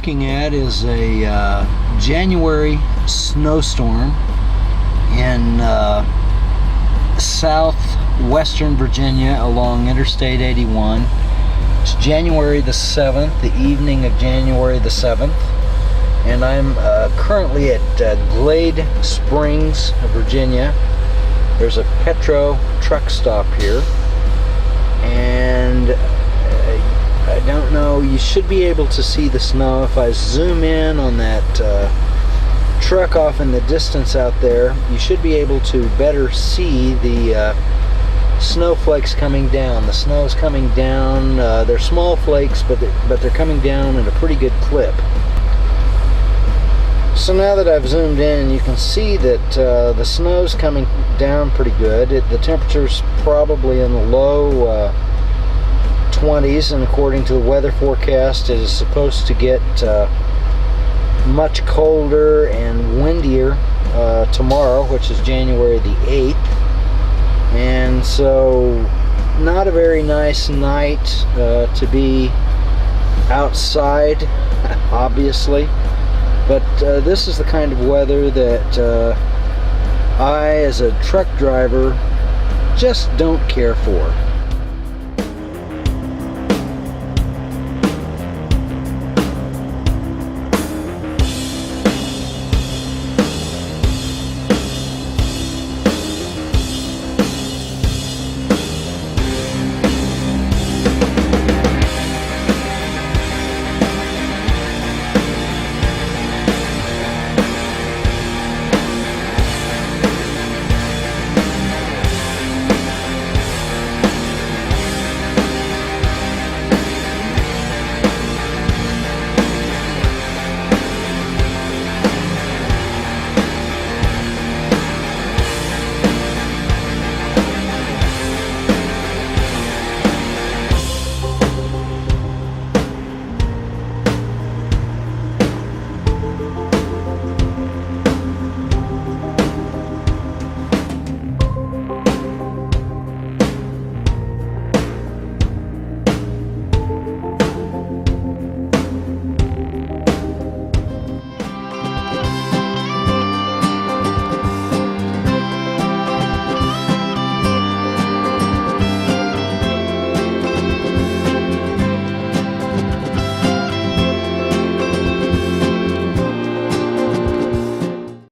looking at is a January snowstorm in southwestern Virginia along Interstate 81. It's January the 7th, the evening of January the 7th, and I'm currently at Glade Springs, Virginia. There's a Petro truck stop here, and I don't know, you should be able to see the snow. If I zoom in on that truck off in the distance out there, you should be able to better see the snowflakes coming down. The snow is coming down. They're small flakes, but they're coming down at a pretty good clip. So now that I've zoomed in, you can see that the snow's coming down pretty good. The temperature's probably in the low 20s, and according to the weather forecast, it is supposed to get much colder and windier tomorrow, which is January the 8th. And so not a very nice night to be outside, obviously, but this is the kind of weather that I, as a truck driver, just don't care for.